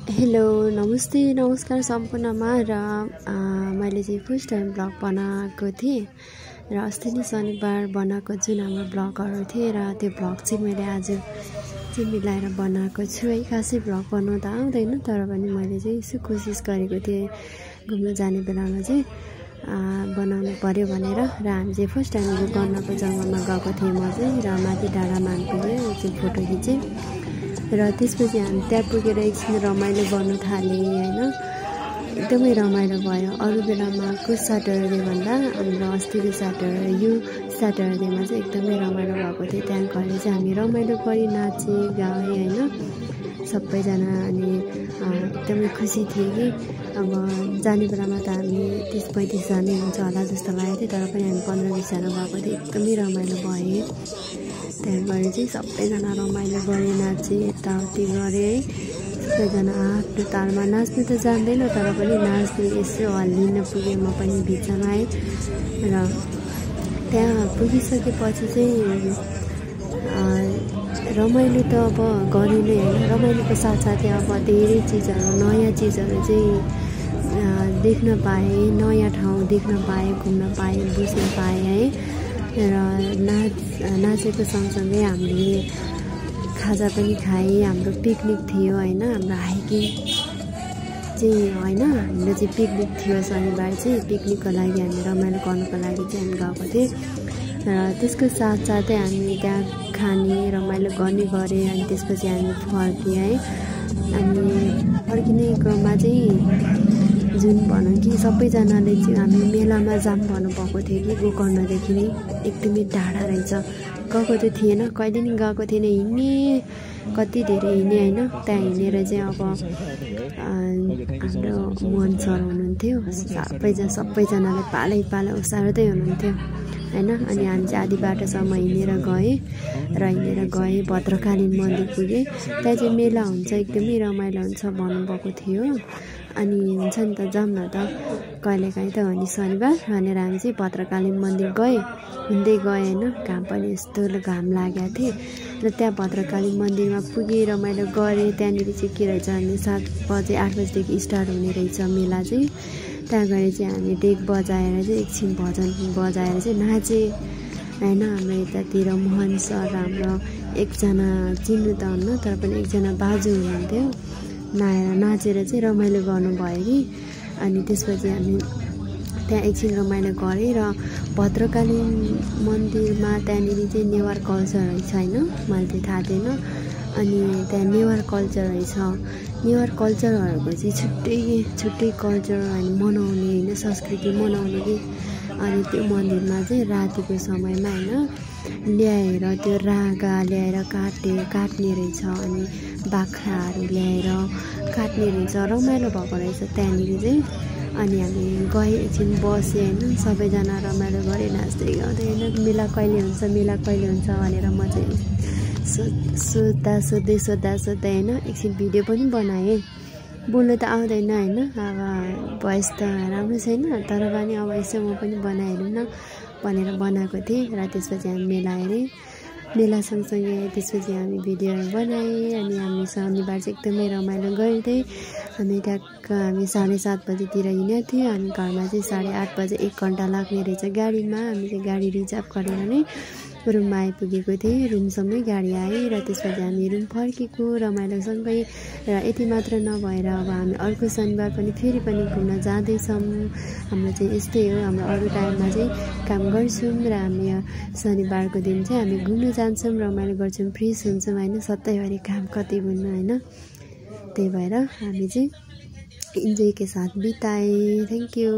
Hello नमस्ते नमस्कार सम्पूर्णमा र मैले चाहिँ फर्स्ट टाइम ब्लग बनाएको थिएँ र अस्ति नै शनिबार बनाएको जुन हाम्रो ब्लगहरू थिए र त्यो ब्लग चाहिँ मैले आज चाहिँ मिलाएर बनाएको छु है। खासै ब्लग बनाउन त आउँदैन तर पनि मैले चाहिँ यसो कोसिस गरेको थिएँ घुम्न जाने बेलामा चाहिँ बनाउनु पर्यो भनेर र हामी चाहिँ फर्स्ट टाइम गर्नको जग्गामा गएको थिएँ म चाहिँ र माथि डाँडामा पुग्यो चाहिँ फोटो खिचेँ र त्यसपछि हामी त्यहाँ पुगेर एकछिन रमाइलो गर्नु थालेँ हैन। एकदमै रमाइलो भयो। अरू बेलामा को स्याटरडे भन्दा हाम्रो अस्तिको स्याटरडे यो स्याटरडेमा चाहिँ एकदमै रमाइलो भएको थियो। त्यहाँ गएर चाहिँ हामी रमाइलो गरी नाचे गाएँ हैन सबैजना। अनि एकदमै खुसी थिए कि अब जाने बेलामा त हामी 30-35 जना हुन्छ होला जस्तो लागेको थियो तर पनि हामी 15-20 जना गएको थियो। एकदमै रमाइलो भयो। त्यहाँ गएर चाहिँ सबैजना रमाइलो गरे नाचे यताउति गरे है। सबैजना आफ्नो तालमा नाच्नु त जान्दैन तर पनि नाच्ने यसो हल्लिन पुगेँ म पनि बिचमा है। र त्यहाँ पुगिसकेपछि चाहिँ रमाइलो त अब गरे नै होइन। रमाइलोको साथसाथै अब धेरै चिजहरू नयाँ चिजहरू चाहिँ देख्न पाएँ, नयाँ ठाउँ देख्न पाएँ, घुम्न पाएँ, बुझ्न पाएँ है। र नाचेको सँगसँगै हामीले खाजा पनि खाएँ। हाम्रो पिकनिक थियो हैन। हाम्रो हाइकिङ चाहिँ हैन, हाम्रो चाहिँ पिकनिक थियो शनिबार चाहिँ। पिकनिकको लागि हामी रमाइलो गर्नुको लागि चाहिँ हामी गएको थियौँ र त्यसको साथसाथै हामी त्यहाँ खाने रमाइलो गर्ने गरे। अनि त्यसपछि हामी फर्कियौँ है। अनि फर्किने क्रममा चाहिँ जुन भनौँ कि सबैजनाले चाहिँ हामी मेलामा जाम भन्नुभएको थियो कि गोकर्णदेखि नै एकदमै टाढा रहेछ। गएको त थिएन, कहिले नि गएको थिएन। हिँड्ने कति धेरै हिँड्ने होइन। त्यहाँ हिँडेर चाहिँ अब हाम्रो मोहन सर हुनुहुन्थ्यो, सबैजनालाई पालै उसार्दै हुनुहुन्थ्यो हैन। अनि हामी चाहिँ आधी बाटोसम्म हिँडेर गएँ भद्रकाली मन्दिर पुगेँ। त्यहाँ चाहिँ मेला हुन्छ, एकदमै रमाइलो हुन्छ भन्नुभएको थियो। अनि हुन्छ नि त जाऊँ न त कहिलेकाहीँ त हो नि शनिबार भनेर हामी चाहिँ भद्रकाली मन्दिर हिँड्दै गएँ हैन। घाम पनि यस्तो घाम लागेको थियो र त्यहाँ भद्रकाली मन्दिरमा पुगेँ, रमाइलो गरेँ। त्यहाँनिर चाहिँ के रहेछ भने 7 बजे 8 बजेदेखि स्टार्ट हुने रहेछ मेला चाहिँ। त्यहाँ गएर चाहिँ हामी डेक बजाएर चाहिँ एकछिन भजन बजाएर चाहिँ नाचेँ हैन। हाम्रो यतातिर मोहन सर हाम्रो एकजना चिन्नु त हुन्न तर पनि एकजना बाजु हुनुहुन्थ्यो, नाचेर चाहिँ रमाइलो गर्नुभयो कि। अनि त्यसपछि हामी त्यहाँ एकछिन रमाइलो गरेँ र भद्रकाली मन्दिरमा त्यहाँनिर चाहिँ नेवार कल्चर रहेछ होइन, मैले चाहिँ थाहा थिएन। अनि त्यहाँ नेवार कल्चर रहेछ। नेवार कल्चरहरूको चाहिँ छुट्टै कल्चर अनि मनाउने होइन, संस्कृति मनाउने कि। अनि त्यो मन्दिरमा चाहिँ रातिको समयमा होइन ल्याएर त्यो रागा ल्याएर काट्ने रहेछ। अनि बाख्राहरू ल्याएर काट्ने रहेछ, रमाइलो भएको रहेछ त्यहाँनिर चाहिँ। अनि हामी गएँ एकछिन बसेँ होइन, सबैजना रमाइलो गरेँ नाच्दै गाउँदै होइन। मेला कहिले हुन्छ भनेर म चाहिँ सोध्दै होइन एकछिन भिडियो पनि बनाएँ। बोल्नु त आउँदैन होइन, अब भोइस त राम्रो छैन तर पनि अब यसो म पनि बनाइहेरौँ न भनेर बनाएको थिएँ। र त्यसपछि हामी मेला हेरेँ, मेला सँगसँगै त्यसपछि हामी भिडियोहरू बनाएँ। अनि हामी शनिबार चाहिँ एकदमै रमाइलो गर्दै हामी 7:30 बजीतिर हिँडेको थियौँ। हामी घरमा चाहिँ 8:30 बजे 1 घन्टा लाग्ने रहेछ गाडीमा। हामी चाहिँ गाडी रिजर्भ गरेर नै रुममा आइपुगेको थिएँ। रुमसम्मै गाडी आयो र त्यसपछि हामी रुम फर्केको रमाइलोसँगै। र यति मात्र नभएर अब हामी अर्को शनिबार पनि फेरि पनि घुम्न जाँदैछौँ। हाम्रो चाहिँ यस्तै हो, हाम्रो अरू टाइममा चाहिँ काम गर्छौँ र हामी शनिबारको दिन चाहिँ हामी घुम्न जान्छौँ, रमाइलो गर्छौँ, फ्रेस हुन्छौँ होइन। सधैँभरि काम कति गर्नु होइन। त्यही भएर हामी चाहिँ इन्जोय के साथ बिताएँ। Thank you.